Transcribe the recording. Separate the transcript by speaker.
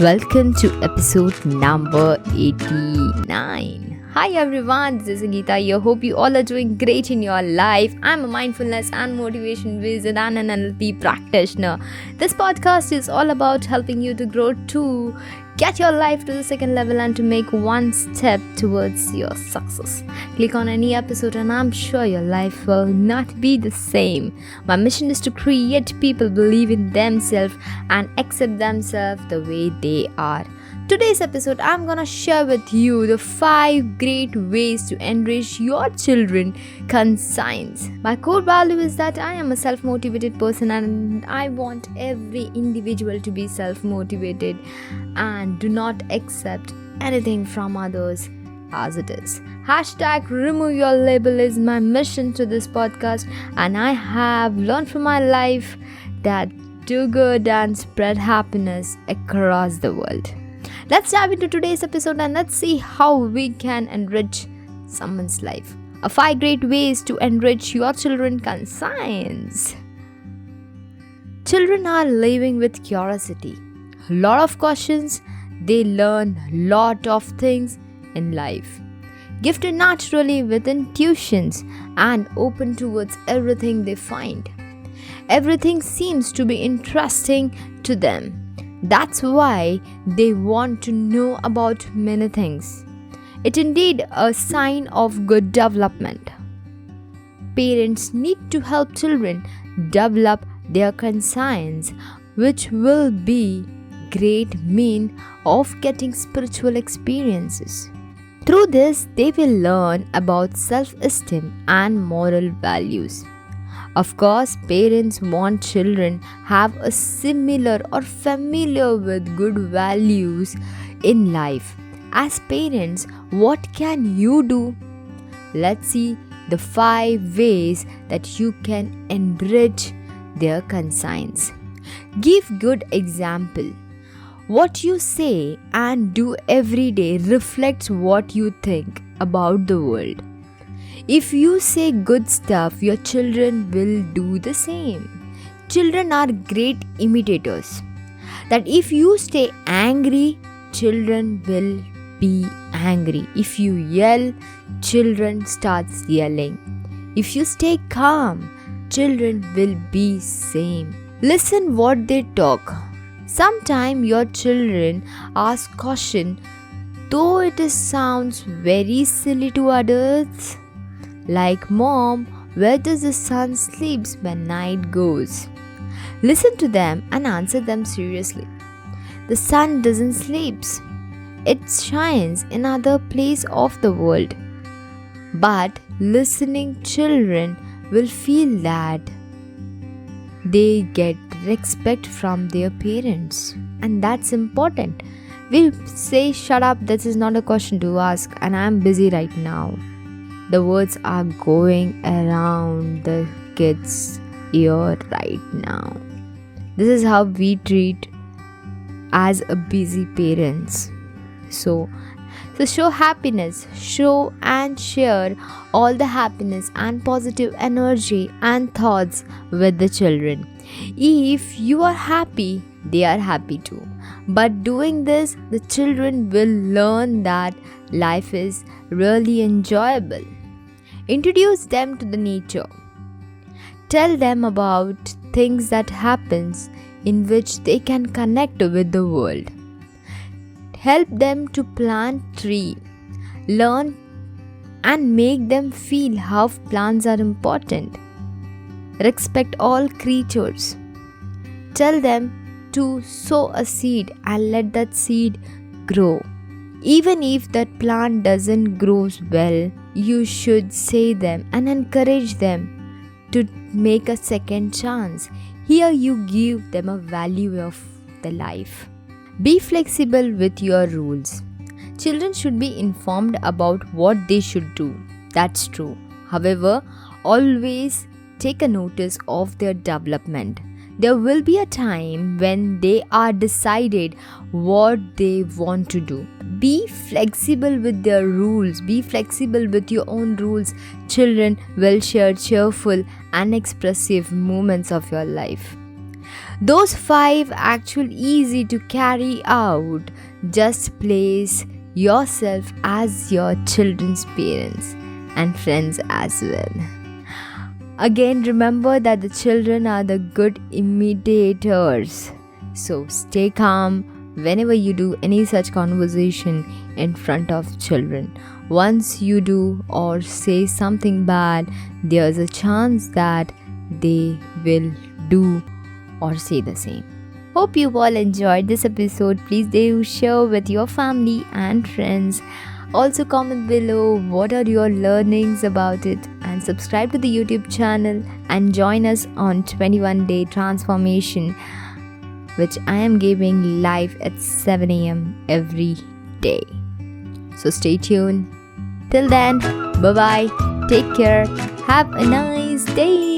Speaker 1: Welcome to episode number 89. Hi everyone, this is Geeta here. Hope you all are doing great in your life. I'm a mindfulness and motivation wizard and an NLP practitioner. This podcast is all about helping you to grow to get your life to the second level and to make one step towards your success. Click on any episode and I'm sure your life will not be the same. My mission is to create people believe in themselves and accept themselves the way they are. Today's episode, I'm gonna share with you the 5 great ways to enrich your children conscience. My core value is that I am a self-motivated person and I want every individual to be self-motivated and do not accept anything from others as it is. Hashtag remove your label is my mission to this podcast, and I have learned from my life that do good and spread happiness across the world. Let's dive into today's episode and let's see how we can enrich someone's life. 5 great ways to enrich your children's conscience. Children are living with curiosity. A lot of questions, they learn a lot of things in life. Gifted naturally with intuitions and open towards everything they find. Everything seems to be interesting to them. That's why they want to know about many things. It's indeed a sign of good development. Parents need to help children develop their conscience, which will be great means of getting spiritual experiences. Through this, they will learn about self-esteem and moral values. Of course, parents want children have a similar or familiar with good values in life. As parents, what can you do? Let's see the 5 ways that you can enrich their conscience. Give good example. What you say and do every day reflects what you think about the world. If you say good stuff, your children will do the same. Children are great imitators. That if you stay angry, children will be angry. If you yell, children start yelling. If you stay calm, children will be same. Listen what they talk. Sometimes your children ask question, though it sounds very silly to adults. Like, Mom, where does the sun sleeps when night goes? Listen to them and answer them seriously. The sun doesn't sleeps. It shines in other place of the world. But listening children will feel that they get respect from their parents. And that's important. We say, shut up, this is not a question to ask and I am busy right now. The words are going around the kids' ear right now. This is how we treat as a busy parents. So show happiness, show and share all the happiness and positive energy and thoughts with the children. If you are happy, they are happy too. But doing this, the children will learn that life is really enjoyable. Introduce them to the nature. Tell them about things that happens in which they can connect with the world. Help them to plant tree. Learn and make them feel how plants are important. Respect all creatures. Tell them to sow a seed and let that seed grow. Even if that plant doesn't grow well, you should say them and encourage them to make a second chance. Here you give them a value of the life. Be flexible with your rules. Children should be informed about what they should do. That's true. However, always take a notice of their development. There will be a time when they are decided what they want to do. Be flexible with their rules. Be flexible with your own rules. Children will share cheerful and expressive moments of your life. Those 5 actual easy to carry out. Just place yourself as your children's parents and friends as well. Again, remember that the children are the good imitators. So stay calm whenever you do any such conversation in front of children. Once you do or say something bad, there's a chance that they will do or say the same. Hope you all enjoyed this episode. Please do share with your family and friends. Also comment below what are your learnings about it, and subscribe to the YouTube channel and join us on 21-day transformation, which I am giving live at 7 a.m. every day. So stay tuned. Till then, bye bye. Take care. Have a nice day.